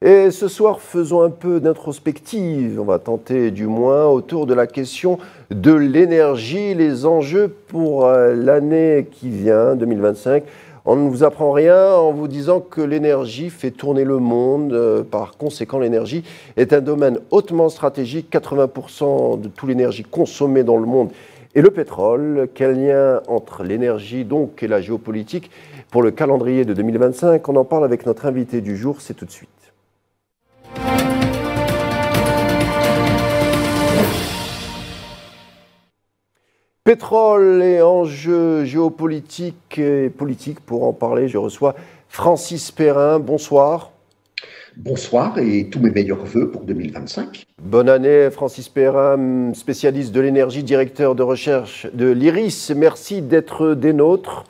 Et ce soir, faisons un peu d'introspective, on va tenter du moins, autour de la question de l'énergie, les enjeux pour l'année qui vient, 2025. On ne vous apprend rien en vous disant que l'énergie fait tourner le monde. Par conséquent, l'énergie est un domaine hautement stratégique. 80% de toute l'énergie consommée dans le monde est le pétrole. Quel lien entre l'énergie donc et la géopolitique pour le calendrier de 2025? On en parle avec notre invité du jour, c'est tout de suite. Pétrole et enjeux géopolitiques et politiques. Pour en parler, je reçois Francis Perrin. Bonsoir. Bonsoir et tous mes meilleurs voeux pour 2025. Bonne année, Francis Perrin, spécialiste de l'énergie, directeur de recherche de l'IRIS. Merci d'être des nôtres.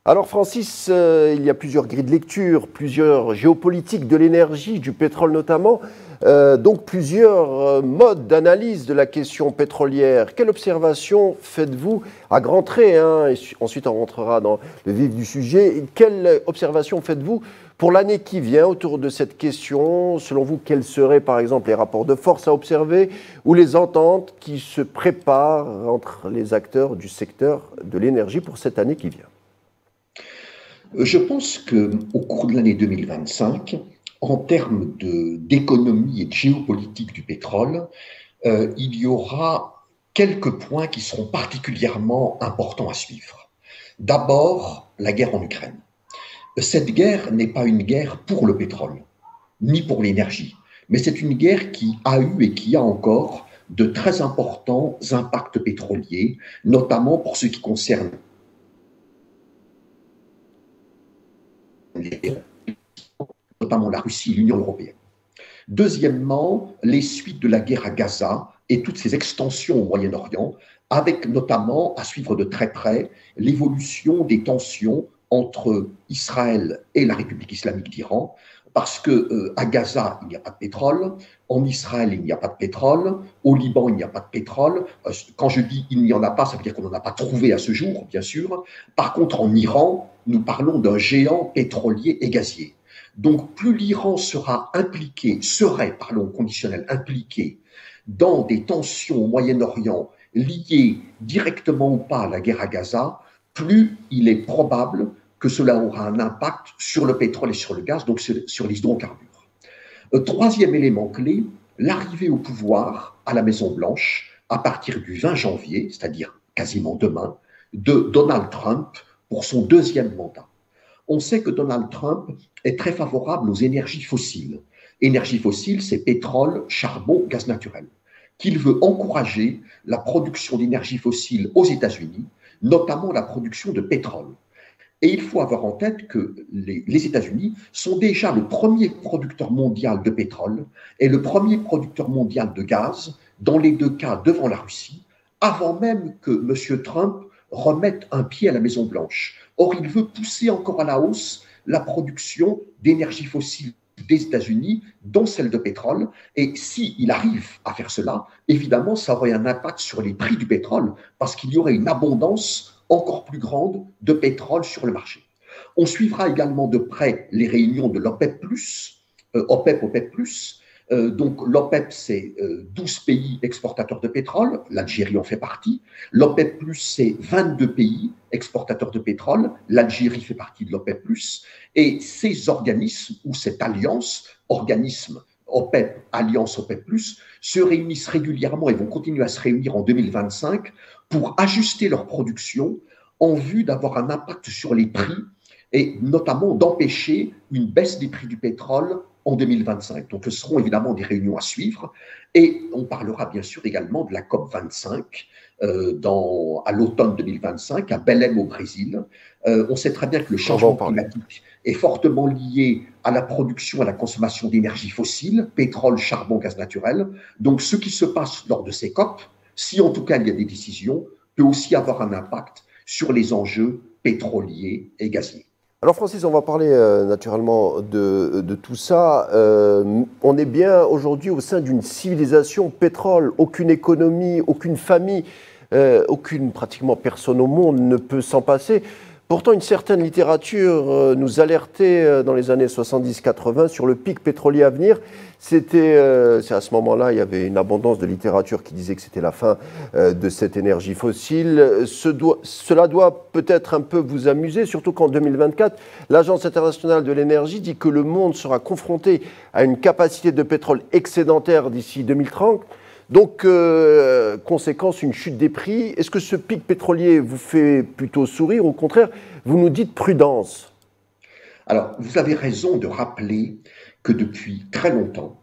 Alors Francis, il y a plusieurs grilles de lecture, plusieurs géopolitiques de l'énergie, du pétrole notamment, donc plusieurs modes d'analyse de la question pétrolière. Quelle observation faites-vous à grands traits, et ensuite on rentrera dans le vif du sujet. Quelle observation faites-vous pour l'année qui vient autour de cette question? Selon vous, quels seraient par exemple les rapports de force à observer ou les ententes qui se préparent entre les acteurs du secteur de l'énergie pour cette année qui vient? Je pense qu'au cours de l'année 2025, en termes d'économie et de géopolitique du pétrole, il y aura quelques points qui seront particulièrement importants à suivre. D'abord, la guerre en Ukraine. Cette guerre n'est pas une guerre pour le pétrole, ni pour l'énergie, mais c'est une guerre qui a eu et qui a encore de très importants impacts pétroliers, notamment pour ce qui concerne notamment la Russie et l'Union européenne. Deuxièmement, les suites de la guerre à Gaza et toutes ses extensions au Moyen-Orient, avec notamment à suivre de très près l'évolution des tensions entre Israël et la République islamique d'Iran, parce que à Gaza, il n'y a pas de pétrole, en Israël, il n'y a pas de pétrole, au Liban, il n'y a pas de pétrole. Quand je dis il n'y en a pas, ça veut dire qu'on n'en a pas trouvé à ce jour, bien sûr. Par contre, en Iran, nous parlons d'un géant pétrolier et gazier. Donc, plus l'Iran serait au conditionnel, impliqué dans des tensions au Moyen-Orient liées directement ou pas à la guerre à Gaza, plus il est probable que cela aura un impact sur le pétrole et sur le gaz, donc sur les hydrocarbures. Troisième élément clé, l'arrivée au pouvoir à la Maison-Blanche à partir du 20 janvier, c'est-à-dire quasiment demain, de Donald Trump pour son deuxième mandat. On sait que Donald Trump est très favorable aux énergies fossiles. Énergie fossile, c'est pétrole, charbon, gaz naturel. Qu'il veut encourager la production d'énergie fossile aux États-Unis, notamment la production de pétrole. Et il faut avoir en tête que les États-Unis sont déjà le premier producteur mondial de pétrole et le premier producteur mondial de gaz, dans les deux cas devant la Russie, avant même que M. Trump remette un pied à la Maison-Blanche. Or, il veut pousser encore à la hausse la production d'énergie fossile des États-Unis, dont celle de pétrole. Et s'il arrive à faire cela, évidemment, ça aurait un impact sur les prix du pétrole, parce qu'il y aurait une abondance encore plus grande de pétrole sur le marché. On suivra également de près les réunions de l'OPEP+, OPEP+. Donc l'OPEP, c'est 12 pays exportateurs de pétrole, l'Algérie en fait partie. L'OPEP+, c'est 22 pays exportateurs de pétrole, l'Algérie fait partie de l'OPEP+. Et ces organismes, ou cette alliance, organisme OPEP, alliance OPEP+, se réunissent régulièrement et vont continuer à se réunir en 2025 pour ajuster leur production en vue d'avoir un impact sur les prix et notamment d'empêcher une baisse des prix du pétrole en 2025. Donc, ce seront évidemment des réunions à suivre et on parlera bien sûr également de la COP25 à l'automne 2025 à Belém au Brésil. On sait très bien que le changement climatique est fortement lié à la production et à la consommation d'énergie fossile, pétrole, charbon, gaz naturel. Donc, ce qui se passe lors de ces COP, si en tout cas il y a des décisions, peut aussi avoir un impact sur les enjeux pétroliers et gaziers. Alors Francis, on va parler naturellement de tout ça. On est bien aujourd'hui au sein d'une civilisation pétrole. Aucune économie, aucune famille, aucune pratiquement personne au monde ne peut s'en passer. Pourtant, une certaine littérature nous alertait dans les années 70-80 sur le pic pétrolier à venir. C'est à ce moment-là, il y avait une abondance de littérature qui disait que c'était la fin de cette énergie fossile. Cela doit peut-être un peu vous amuser, surtout qu'en 2024, l'Agence internationale de l'énergie dit que le monde sera confronté à une capacité de pétrole excédentaire d'ici 2030. Donc, conséquence, une chute des prix. Est-ce que ce pic pétrolier vous fait plutôt sourire? Au contraire, vous nous dites prudence. Alors, vous avez raison de rappeler que depuis très longtemps,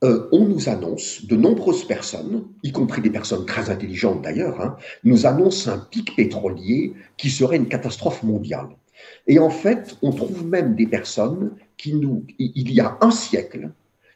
on nous annonce, de nombreuses personnes, y compris des personnes très intelligentes d'ailleurs, nous annoncent un pic pétrolier qui serait une catastrophe mondiale. Et en fait, on trouve même des personnes il y a un siècle,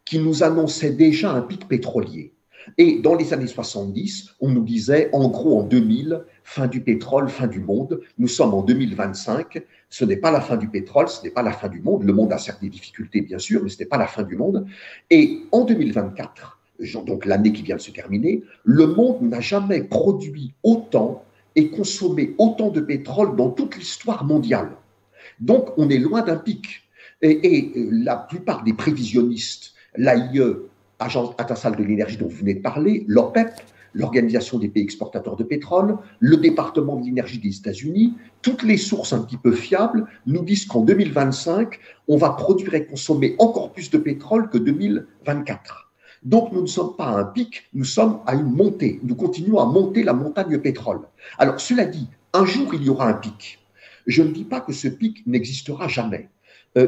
qui nous annonçaient déjà un pic pétrolier. Et dans les années 70, on nous disait, en gros, en 2000, fin du pétrole, fin du monde. Nous sommes en 2025. Ce n'est pas la fin du pétrole, ce n'est pas la fin du monde. Le monde a certes des difficultés, bien sûr, mais ce n'est pas la fin du monde. Et en 2024, donc l'année qui vient de se terminer, le monde n'a jamais produit autant et consommé autant de pétrole dans toute l'histoire mondiale. Donc, on est loin d'un pic. Et la plupart des prévisionnistes, l'AIE, Agence internationale de l'énergie dont vous venez de parler, l'OPEP, l'Organisation des pays exportateurs de pétrole, le département de l'énergie des États-Unis, toutes les sources un petit peu fiables nous disent qu'en 2025, on va produire et consommer encore plus de pétrole que 2024. Donc nous ne sommes pas à un pic, nous sommes à une montée. Nous continuons à monter la montagne pétrole. Alors cela dit, un jour il y aura un pic. Je ne dis pas que ce pic n'existera jamais.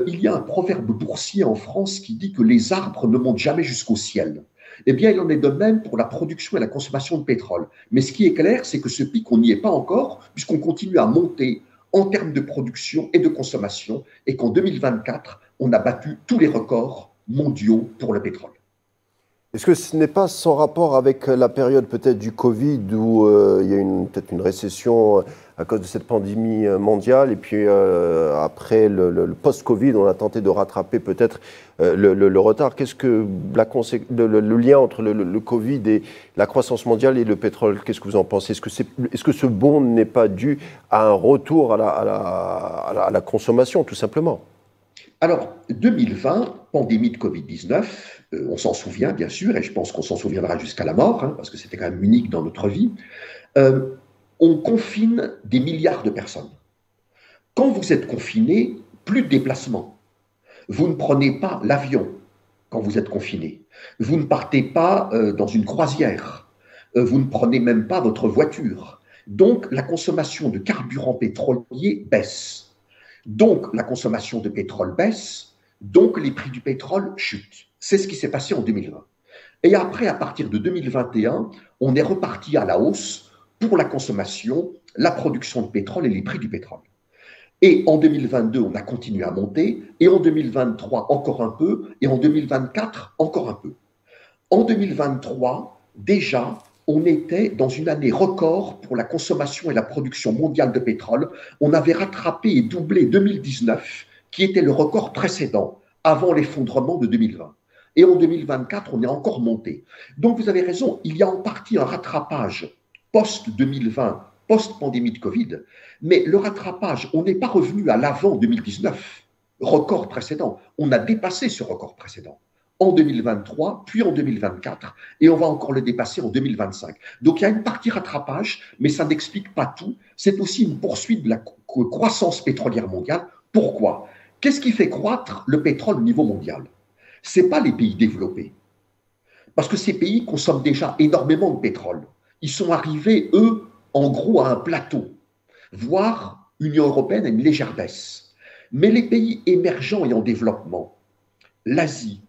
Il y a un proverbe boursier en France qui dit que les arbres ne montent jamais jusqu'au ciel. Eh bien, il en est de même pour la production et la consommation de pétrole. Mais ce qui est clair, c'est que ce pic, on n'y est pas encore, puisqu'on continue à monter en termes de production et de consommation, et qu'en 2024, on a battu tous les records mondiaux pour le pétrole. Est-ce que ce n'est pas sans rapport avec la période peut-être du Covid où il y a peut-être une récession à cause de cette pandémie mondiale et puis après le post-Covid, on a tenté de rattraper peut-être le retard. Qu'est-ce que le lien entre le Covid et la croissance mondiale et le pétrole, qu'est-ce que vous en pensez? Est-ce que ce bond n'est pas dû à un retour à la consommation, tout simplement? Alors, 2020, pandémie de Covid-19, on s'en souvient bien sûr, et je pense qu'on s'en souviendra jusqu'à la mort, parce que c'était quand même unique dans notre vie. On confine des milliards de personnes. Quand vous êtes confiné, plus de déplacement. Vous ne prenez pas l'avion quand vous êtes confiné. Vous ne partez pas dans une croisière. Vous ne prenez même pas votre voiture. Donc, la consommation de carburant pétrolier baisse. Donc, la consommation de pétrole baisse, donc les prix du pétrole chutent. C'est ce qui s'est passé en 2020. Et après, à partir de 2021, on est reparti à la hausse pour la consommation, la production de pétrole et les prix du pétrole. Et en 2022, on a continué à monter, et en 2023, encore un peu, et en 2024, encore un peu. En 2023, déjà, on était dans une année record pour la consommation et la production mondiale de pétrole. On avait rattrapé et doublé 2019, qui était le record précédent, avant l'effondrement de 2020. Et en 2024, on est encore monté. Donc vous avez raison, il y a en partie un rattrapage post-2020, post-pandémie de Covid, mais le rattrapage, on n'est pas revenu à l'avant 2019, record précédent. On a dépassé ce record précédent en 2023, puis en 2024, et on va encore le dépasser en 2025. Donc il y a une partie rattrapage, mais ça n'explique pas tout. C'est aussi une poursuite de la croissance pétrolière mondiale. Pourquoi? Qu'est-ce qui fait croître le pétrole au niveau mondial? Ce n'est pas les pays développés, parce que ces pays consomment déjà énormément de pétrole. Ils sont arrivés, eux, en gros, à un plateau, voire l'Union européenne a une légère baisse. Mais les pays émergents et en développement, l'Asie,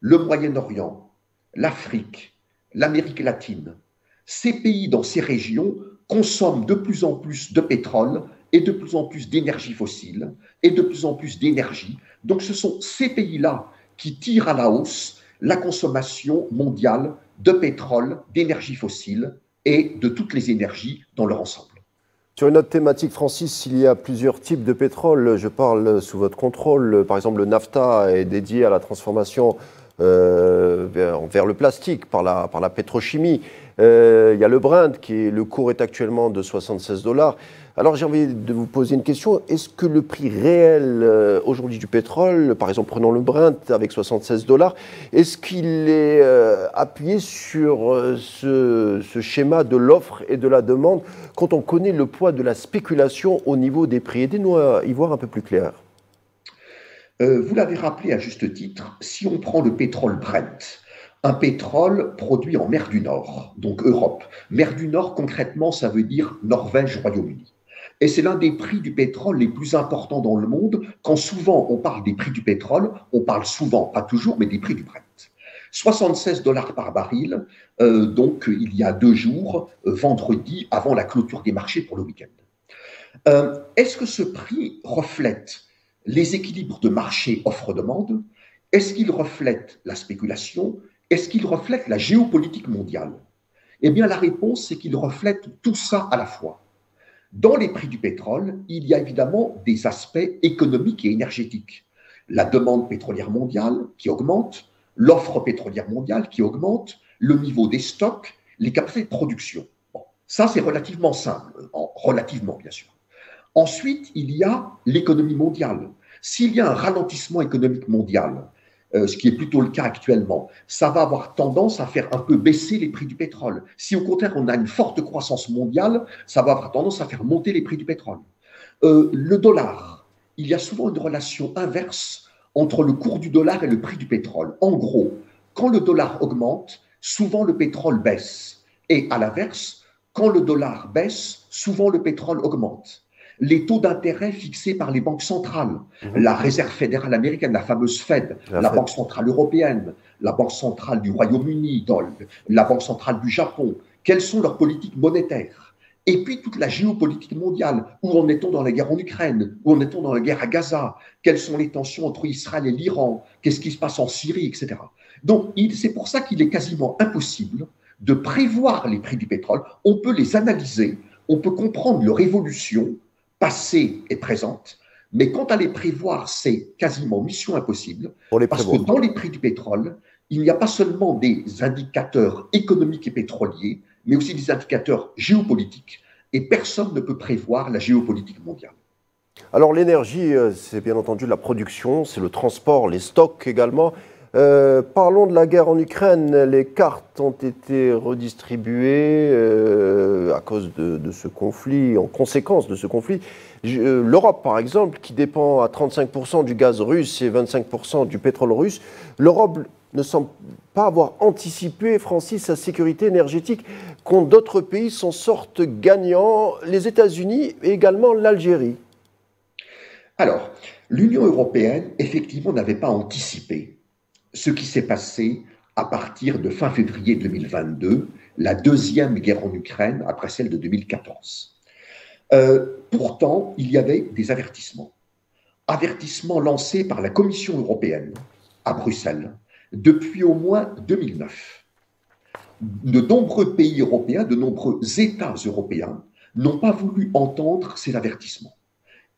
le Moyen-Orient, l'Afrique, l'Amérique latine, ces pays dans ces régions consomment de plus en plus de pétrole et de plus en plus d'énergie fossile et de plus en plus d'énergie. Donc ce sont ces pays-là qui tirent à la hausse la consommation mondiale de pétrole, d'énergie fossile et de toutes les énergies dans leur ensemble. Sur une autre thématique, Francis, il y a plusieurs types de pétrole. Je parle sous votre contrôle. Par exemple, le naphtha est dédié à la transformation vers le plastique par la pétrochimie. Il y a le Brent, le cours est actuellement de 76 $. Alors j'ai envie de vous poser une question. Est-ce que le prix réel aujourd'hui du pétrole, par exemple prenons le Brent avec 76 dollars, est-ce qu'il est appuyé sur ce schéma de l'offre et de la demande quand on connaît le poids de la spéculation au niveau des prix? Aidez-nous à y voir un peu plus clair. Vous l'avez rappelé à juste titre, si on prend le pétrole Brent, un pétrole produit en mer du Nord, donc Europe. Mer du Nord, concrètement, ça veut dire Norvège, Royaume-Uni. Et c'est l'un des prix du pétrole les plus importants dans le monde. Quand souvent on parle des prix du pétrole, on parle souvent, pas toujours, mais des prix du Brent. 76 dollars par baril, donc il y a 2 jours, vendredi, avant la clôture des marchés pour le week-end. Est-ce que ce prix reflète les équilibres de marché offre-demande? Est-ce qu'il reflète la spéculation? Est-ce qu'il reflète la géopolitique mondiale? Eh bien, la réponse, c'est qu'il reflète tout ça à la fois. Dans les prix du pétrole, il y a évidemment des aspects économiques et énergétiques. La demande pétrolière mondiale qui augmente, l'offre pétrolière mondiale qui augmente, le niveau des stocks, les capacités de production. Bon, ça, c'est relativement simple, relativement bien sûr. Ensuite, il y a l'économie mondiale. S'il y a un ralentissement économique mondial, ce qui est plutôt le cas actuellement, ça va avoir tendance à faire un peu baisser les prix du pétrole. Si au contraire on a une forte croissance mondiale, ça va avoir tendance à faire monter les prix du pétrole. Le dollar, il y a souvent une relation inverse entre le cours du dollar et le prix du pétrole. En gros, quand le dollar augmente, souvent le pétrole baisse. Et à l'inverse, quand le dollar baisse, souvent le pétrole augmente. Les taux d'intérêt fixés par les banques centrales, la Réserve fédérale américaine, la fameuse Fed, la Banque centrale européenne, la Banque centrale du Royaume-Uni, la Banque centrale du Japon, quelles sont leurs politiques monétaires? Et puis toute la géopolitique mondiale, où en est-on dans la guerre en Ukraine, où en est-on dans la guerre à Gaza, quelles sont les tensions entre Israël et l'Iran, qu'est-ce qui se passe en Syrie, etc. Donc c'est pour ça qu'il est quasiment impossible de prévoir les prix du pétrole. On peut les analyser, on peut comprendre leur évolution, passée et présente, mais quant à les prévoir, c'est quasiment mission impossible, parce que dans les prix du pétrole, il n'y a pas seulement des indicateurs économiques et pétroliers, mais aussi des indicateurs géopolitiques, et personne ne peut prévoir la géopolitique mondiale. Alors l'énergie, c'est bien entendu la production, c'est le transport, les stocks également. Parlons de la guerre en Ukraine. Les cartes ont été redistribuées à cause de ce conflit, en conséquence de ce conflit. L'Europe, par exemple, qui dépend à 35% du gaz russe et 25% du pétrole russe, l'Europe ne semble pas avoir anticipé, Francis, sa sécurité énergétique, quand d'autres pays s'en sortent gagnants, les États-Unis et également l'Algérie. Alors, l'Union européenne, effectivement, n'avait pas anticipé ce qui s'est passé à partir de fin février 2022, la deuxième guerre en Ukraine après celle de 2014. Pourtant, il y avait des avertissements. Avertissements lancés par la Commission européenne à Bruxelles depuis au moins 2009. De nombreux pays européens, de nombreux États européens n'ont pas voulu entendre ces avertissements.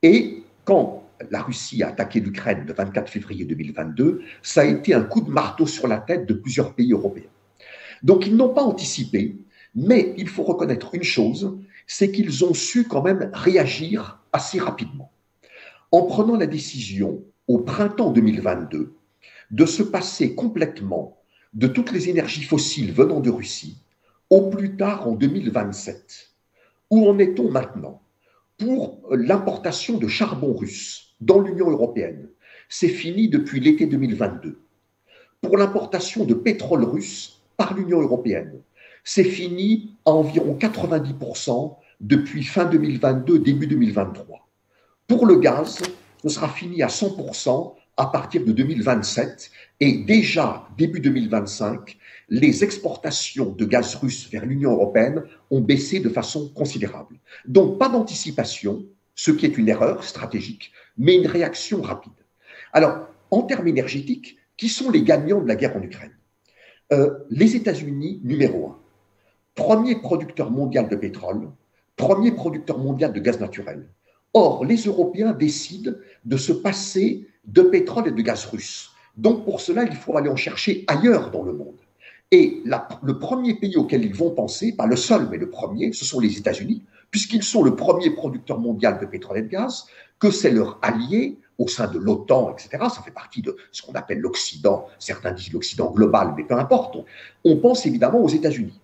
Et quand la Russie a attaqué l'Ukraine le 24 février 2022, ça a été un coup de marteau sur la tête de plusieurs pays européens. Donc ils n'ont pas anticipé, mais il faut reconnaître une chose, c'est qu'ils ont su quand même réagir assez rapidement. En prenant la décision au printemps 2022 de se passer complètement de toutes les énergies fossiles venant de Russie, au plus tard en 2027. Où en est-on maintenant? Pour l'importation de charbon russe dans l'Union européenne, c'est fini depuis l'été 2022. Pour l'importation de pétrole russe par l'Union européenne, c'est fini à environ 90% depuis fin 2022, début 2023. Pour le gaz, ce sera fini à 100% à partir de 2027 et déjà début 2025, les exportations de gaz russe vers l'Union européenne ont baissé de façon considérable. Donc pas d'anticipation, ce qui est une erreur stratégique, mais une réaction rapide. Alors, en termes énergétiques, qui sont les gagnants de la guerre en Ukraine? Les États-Unis, numéro 1. Premier producteur mondial de pétrole, premier producteur mondial de gaz naturel. Or, les Européens décident de se passer de pétrole et de gaz russe. Donc, pour cela, il faut aller en chercher ailleurs dans le monde. Et le premier pays auquel ils vont penser, pas le seul, mais le premier, ce sont les États-Unis, puisqu'ils sont le premier producteur mondial de pétrole et de gaz, que c'est leur allié au sein de l'OTAN, etc. Ça fait partie de ce qu'on appelle l'Occident. Certains disent l'Occident global, mais peu importe. On pense évidemment aux États-Unis.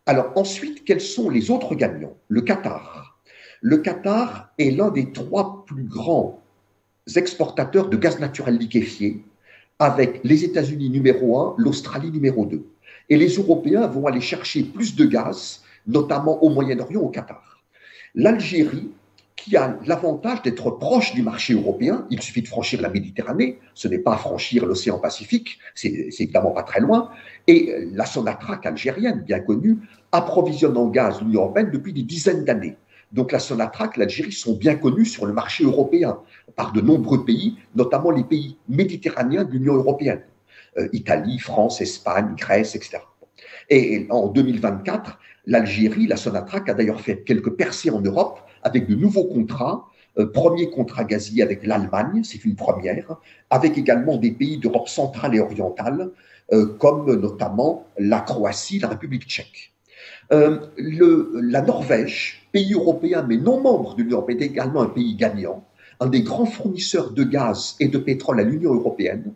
Alors ensuite, quels sont les autres gagnants? Le Qatar. Le Qatar est l'un des 3 plus grands exportateurs de gaz naturel liquéfié, avec les États-Unis numéro 1, l'Australie numéro 2. Et les Européens vont aller chercher plus de gaz, notamment au Moyen-Orient, au Qatar. L'Algérie, qui a l'avantage d'être proche du marché européen, il suffit de franchir la Méditerranée, ce n'est pas franchir l'océan Pacifique, c'est évidemment pas très loin, et la Sonatrach algérienne, bien connue, approvisionne en gaz l'Union européenne depuis des dizaines d'années. Donc la Sonatrach, l'Algérie sont bien connus sur le marché européen par de nombreux pays, notamment les pays méditerranéens de l'Union européenne, Italie, France, Espagne, Grèce, etc. Et en 2024, l'Algérie, la Sonatrach, a d'ailleurs fait quelques percées en Europe avec de nouveaux contrats. Premier contrat gazier avec l'Allemagne, c'est une première, avec également des pays d'Europe centrale et orientale, comme notamment la Croatie, la République tchèque. La Norvège, pays européen mais non membre de l'Union européenne, est également un pays gagnant, un des grands fournisseurs de gaz et de pétrole à l'Union européenne,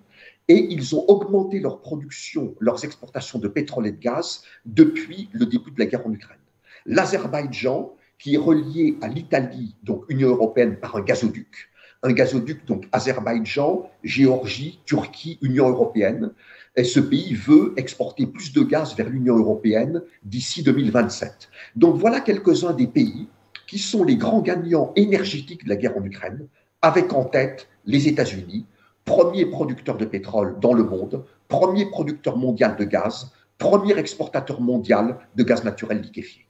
et ils ont augmenté leur production, leurs exportations de pétrole et de gaz depuis le début de la guerre en Ukraine. L'Azerbaïdjan, qui est relié à l'Italie, donc Union européenne, par un gazoduc donc Azerbaïdjan, Géorgie, Turquie, Union européenne, et ce pays veut exporter plus de gaz vers l'Union européenne d'ici 2027. Donc voilà quelques-uns des pays qui sont les grands gagnants énergétiques de la guerre en Ukraine, avec en tête les États-Unis, premier producteur de pétrole dans le monde, premier producteur mondial de gaz, premier exportateur mondial de gaz naturel liquéfié.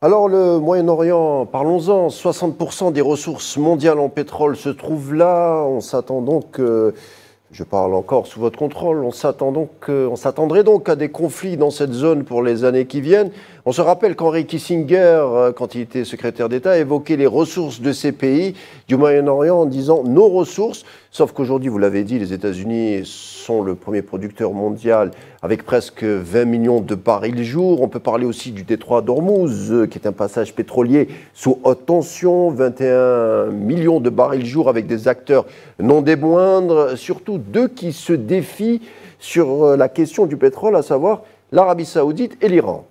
Alors le Moyen-Orient, parlons-en, 60% des ressources mondiales en pétrole se trouvent là. On s'attend donc, je parle encore sous votre contrôle, on s'attendrait donc à des conflits dans cette zone pour les années qui viennent. On se rappelle qu'Henry Kissinger, quand il était secrétaire d'État, évoquait les ressources de ces pays du Moyen-Orient en disant nos ressources, sauf qu'aujourd'hui, vous l'avez dit, les États-Unis sont le premier producteur mondial avec presque 20 millions de barils jour. On peut parler aussi du détroit d'Ormuz, qui est un passage pétrolier sous haute tension, 21 millions de barils jour avec des acteurs non des moindres, surtout deux qui se défient sur la question du pétrole, à savoir l'Arabie Saoudite et l'Iran.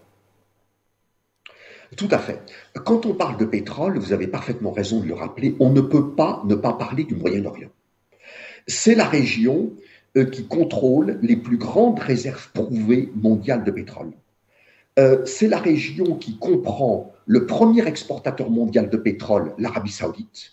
Tout à fait. Quand on parle de pétrole, vous avez parfaitement raison de le rappeler, on ne peut pas ne pas parler du Moyen-Orient. C'est la région qui contrôle les plus grandes réserves prouvées mondiales de pétrole. C'est la région qui comprend le premier exportateur mondial de pétrole, l'Arabie Saoudite,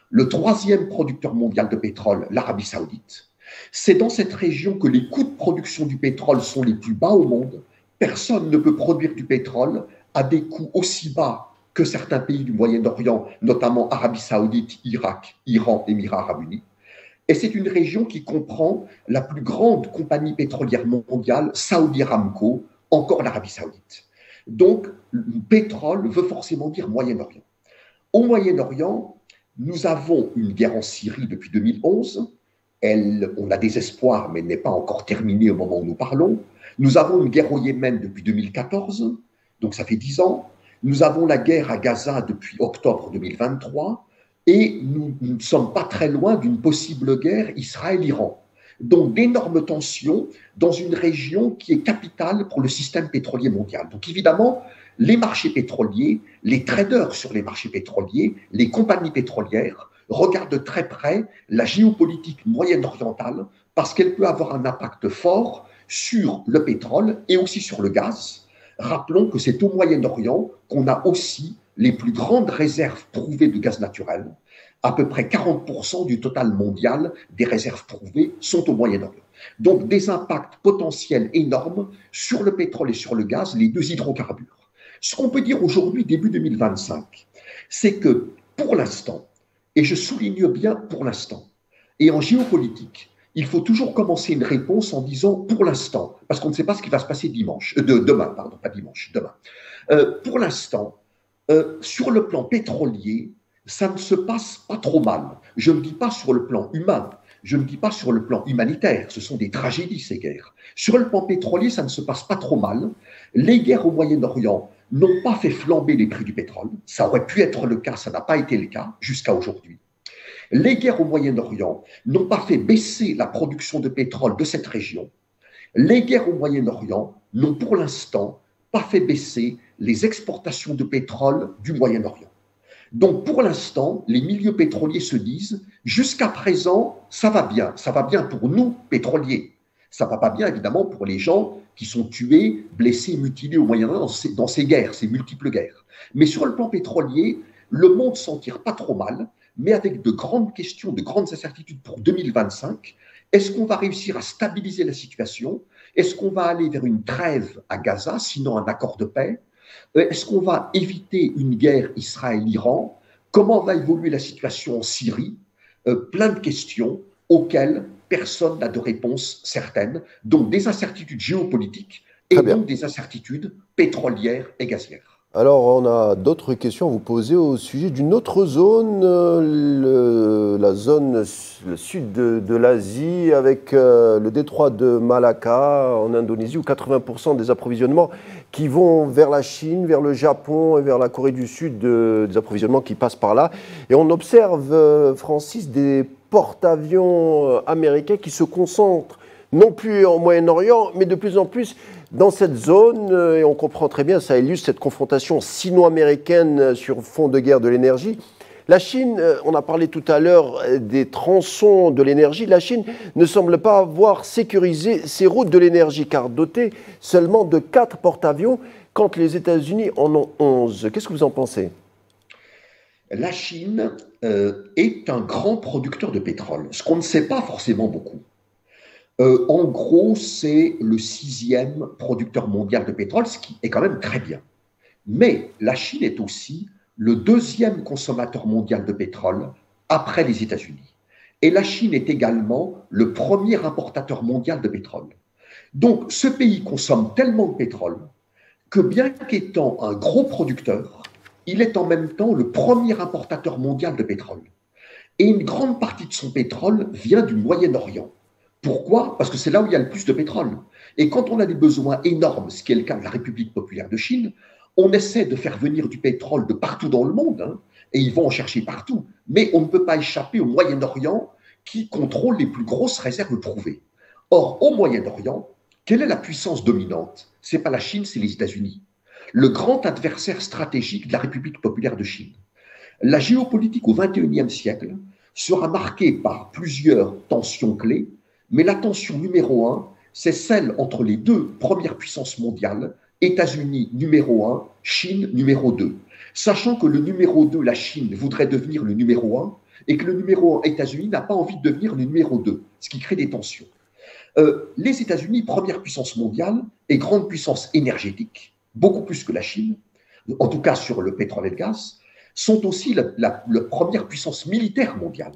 le troisième producteur mondial de pétrole, l'Arabie Saoudite. C'est dans cette région que les coûts de production du pétrole sont les plus bas au monde. Personne ne peut produire du pétrole à des coûts aussi bas que certains pays du Moyen-Orient, notamment Arabie Saoudite, Irak, Iran, Émirats Arabes Unis. Et c'est une région qui comprend la plus grande compagnie pétrolière mondiale, Saudi Aramco, encore l'Arabie Saoudite. Donc, le pétrole veut forcément dire Moyen-Orient. Au Moyen-Orient, nous avons une guerre en Syrie depuis 2011. On a des espoirs, mais elle n'est pas encore terminée au moment où nous parlons. Nous avons une guerre au Yémen depuis 2014. Donc ça fait 10 ans. Nous avons la guerre à Gaza depuis octobre 2023 et nous ne sommes pas très loin d'une possible guerre Israël-Iran. Donc d'énormes tensions dans une région qui est capitale pour le système pétrolier mondial. Donc évidemment, les marchés pétroliers, les traders sur les marchés pétroliers, les compagnies pétrolières regardent de très près la géopolitique moyen-orientale parce qu'elle peut avoir un impact fort sur le pétrole et aussi sur le gaz. Rappelons que c'est au Moyen-Orient qu'on a aussi les plus grandes réserves prouvées de gaz naturel. À peu près 40% du total mondial des réserves prouvées sont au Moyen-Orient. Donc des impacts potentiels énormes sur le pétrole et sur le gaz, les deux hydrocarbures. Ce qu'on peut dire aujourd'hui, début 2025, c'est que pour l'instant, et je souligne bien pour l'instant, et en géopolitique, il faut toujours commencer une réponse en disant pour l'instant, parce qu'on ne sait pas ce qui va se passer demain. Pour l'instant, sur le plan pétrolier, ça ne se passe pas trop mal. Je ne dis pas sur le plan humain, je ne dis pas sur le plan humanitaire, ce sont des tragédies ces guerres. Sur le plan pétrolier, ça ne se passe pas trop mal. Les guerres au Moyen-Orient n'ont pas fait flamber les prix du pétrole. Ça aurait pu être le cas, ça n'a pas été le cas jusqu'à aujourd'hui. Les guerres au Moyen-Orient n'ont pas fait baisser la production de pétrole de cette région. Les guerres au Moyen-Orient n'ont pour l'instant pas fait baisser les exportations de pétrole du Moyen-Orient. Donc pour l'instant, les milieux pétroliers se disent, jusqu'à présent, ça va bien pour nous, pétroliers. Ça ne va pas bien, évidemment, pour les gens qui sont tués, blessés, mutilés au Moyen-Orient dans ces guerres, ces multiples guerres. Mais sur le plan pétrolier, le monde s'en tire pas trop mal, mais avec de grandes questions, de grandes incertitudes pour 2025. Est-ce qu'on va réussir à stabiliser la situation? Est-ce qu'on va aller vers une trêve à Gaza, sinon un accord de paix? Est-ce qu'on va éviter une guerre Israël-Iran? Comment va évoluer la situation en Syrie? Plein de questions auxquelles personne n'a de réponse certaine, donc des incertitudes géopolitiques et donc des incertitudes pétrolières et gazières. Alors, on a d'autres questions à vous poser au sujet d'une autre zone, la zone, le sud de l'Asie, avec le détroit de Malacca en Indonésie, où 80% des approvisionnements qui vont vers la Chine, vers le Japon et vers la Corée du Sud, des approvisionnements qui passent par là. Et on observe, Francis, des porte-avions américains qui se concentrent non plus au Moyen-Orient, mais de plus en plus dans cette zone, et on comprend très bien, ça illustre cette confrontation sino-américaine sur fond de guerre de l'énergie. La Chine, on a parlé tout à l'heure des tronçons de l'énergie, la Chine ne semble pas avoir sécurisé ses routes de l'énergie, car dotée seulement de 4 porte-avions, quand les États-Unis en ont 11. Qu'est-ce que vous en pensez? La Chine est un grand producteur de pétrole, ce qu'on ne sait pas forcément beaucoup. En gros, c'est le 6e producteur mondial de pétrole, ce qui est quand même très bien. Mais la Chine est aussi le 2e consommateur mondial de pétrole après les États-Unis. Et la Chine est également le premier importateur mondial de pétrole. Donc, ce pays consomme tellement de pétrole que bien qu'étant un gros producteur, il est en même temps le premier importateur mondial de pétrole. Et une grande partie de son pétrole vient du Moyen-Orient. Pourquoi? Parce que c'est là où il y a le plus de pétrole. Et quand on a des besoins énormes, ce qui est le cas de la République populaire de Chine, on essaie de faire venir du pétrole de partout dans le monde, hein, et ils vont en chercher partout. Mais on ne peut pas échapper au Moyen-Orient qui contrôle les plus grosses réserves prouvées. Or, au Moyen-Orient, quelle est la puissance dominante? Ce n'est pas la Chine, c'est les États-Unis. Le grand adversaire stratégique de la République populaire de Chine. La géopolitique au XXIe siècle sera marquée par plusieurs tensions clés, mais la tension numéro 1, c'est celle entre les 2 premières puissances mondiales, États-Unis numéro 1, Chine numéro 2. Sachant que le numéro 2, la Chine, voudrait devenir le numéro 1 et que le numéro 1, États-Unis, n'a pas envie de devenir le numéro 2, ce qui crée des tensions. Les États-Unis, première puissance mondiale et grande puissance énergétique, beaucoup plus que la Chine, en tout cas sur le pétrole et le gaz, sont aussi la première puissance militaire mondiale.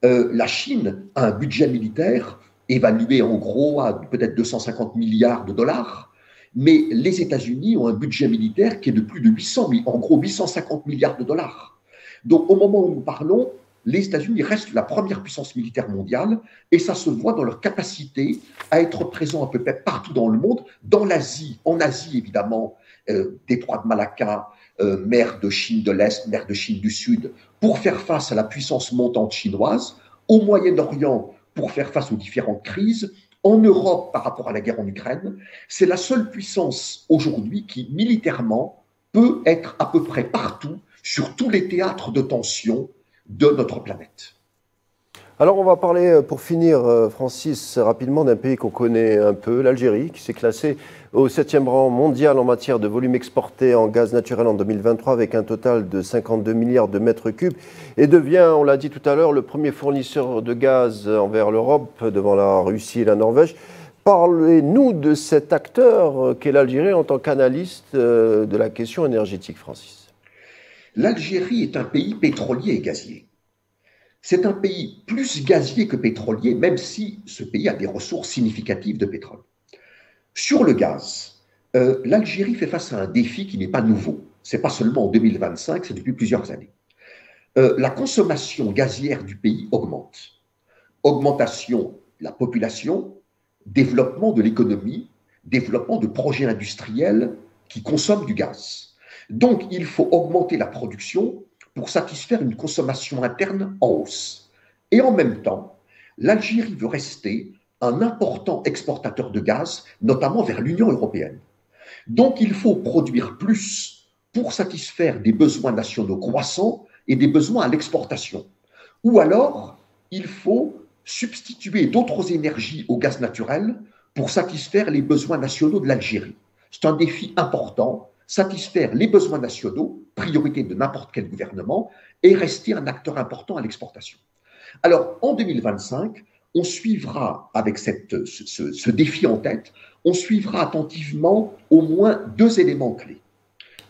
La Chine a un budget militaire évalué en gros à peut-être 250 milliards de dollars, mais les États-Unis ont un budget militaire qui est de plus de 850 milliards de dollars. Donc au moment où nous parlons, les États-Unis restent la première puissance militaire mondiale et ça se voit dans leur capacité à être présents à peu près partout dans le monde, dans l'Asie, en Asie évidemment, détroit de Malacca, mer de Chine de l'Est, mer de Chine du Sud, pour faire face à la puissance montante chinoise, au Moyen-Orient pour faire face aux différentes crises, en Europe par rapport à la guerre en Ukraine. C'est la seule puissance aujourd'hui qui, militairement, peut être à peu près partout, sur tous les théâtres de tension de notre planète. Alors on va parler, pour finir, Francis, rapidement d'un pays qu'on connaît un peu, l'Algérie, qui s'est classé au 7e rang mondial en matière de volume exporté en gaz naturel en 2023 avec un total de 52 milliards de mètres cubes et devient, on l'a dit tout à l'heure, le premier fournisseur de gaz envers l'Europe devant la Russie et la Norvège. Parlez-nous de cet acteur qu'est l'Algérie en tant qu'analyste de la question énergétique, Francis. L'Algérie est un pays pétrolier et gazier. C'est un pays plus gazier que pétrolier, même si ce pays a des ressources significatives de pétrole. Sur le gaz, l'Algérie fait face à un défi qui n'est pas nouveau. Ce n'est pas seulement en 2025, c'est depuis plusieurs années. La consommation gazière du pays augmente. Augmentation de la population, développement de l'économie, développement de projets industriels qui consomment du gaz. Donc, il faut augmenter la production pour satisfaire une consommation interne en hausse. Et en même temps, l'Algérie veut rester un important exportateur de gaz, notamment vers l'Union européenne. Donc, il faut produire plus pour satisfaire des besoins nationaux croissants et des besoins à l'exportation. Ou alors, il faut substituer d'autres énergies au gaz naturel pour satisfaire les besoins nationaux de l'Algérie. C'est un défi important, satisfaire les besoins nationaux, priorité de n'importe quel gouvernement, et rester un acteur important à l'exportation. Alors, en 2025, on suivra, avec ce défi en tête, on suivra attentivement au moins deux éléments clés.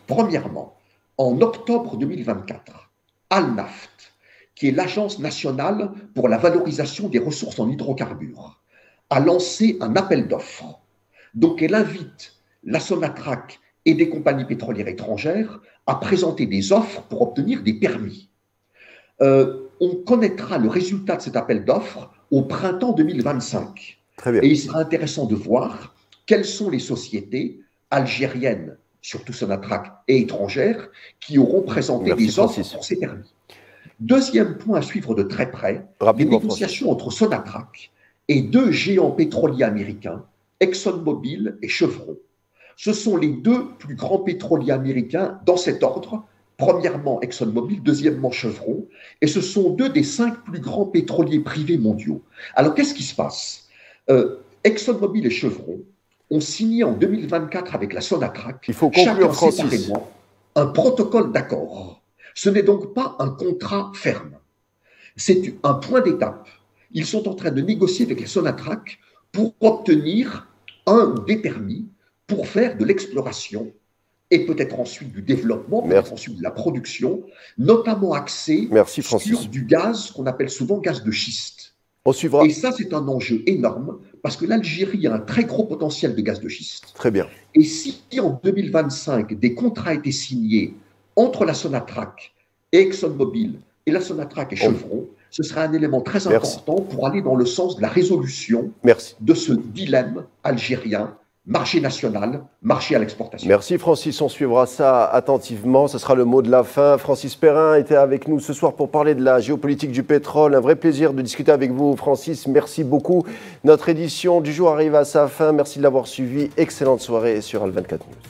Premièrement, en octobre 2024, Al-Naft, qui est l'Agence nationale pour la valorisation des ressources en hydrocarbures, a lancé un appel d'offres. Donc, elle invite la Sonatrach et des compagnies pétrolières étrangères à présenter des offres pour obtenir des permis. On connaîtra le résultat de cet appel d'offres au printemps 2025. Très bien. Et il sera intéressant de voir quelles sont les sociétés algériennes, surtout Sonatrach, et étrangères, qui auront présenté des offres pour ces permis. Deuxième point à suivre de très près, les négociations entre Sonatrach et deux géants pétroliers américains, ExxonMobil et Chevron. Ce sont les deux plus grands pétroliers américains dans cet ordre. Premièrement, ExxonMobil, deuxièmement, Chevron. Et ce sont deux des 5 plus grands pétroliers privés mondiaux. Alors, qu'est-ce qui se passe? ExxonMobil et Chevron ont signé en 2024 avec la Sonatrach, il faut conclure, chacun séparément, un protocole d'accord. Ce n'est donc pas un contrat ferme. C'est un point d'étape. Ils sont en train de négocier avec la Sonatrach pour obtenir des permis pour faire de l'exploration et peut-être ensuite du développement, peut-être ensuite de la production, notamment axé sur du gaz qu'on appelle souvent gaz de schiste. On suivra. Et ça, c'est un enjeu énorme parce que l'Algérie a un très gros potentiel de gaz de schiste. Très bien. Et si en 2025, des contrats étaient signés entre la Sonatrach et ExxonMobil et la Sonatrach et Chevron, ce serait un élément très important pour aller dans le sens de la résolution de ce dilemme algérien. Marché national, marché à l'exportation. Merci Francis, on suivra ça attentivement. Ce sera le mot de la fin. Francis Perrin était avec nous ce soir pour parler de la géopolitique du pétrole. Un vrai plaisir de discuter avec vous, Francis. Merci beaucoup. Notre édition du jour arrive à sa fin. Merci de l'avoir suivi. Excellente soirée sur Al24 News.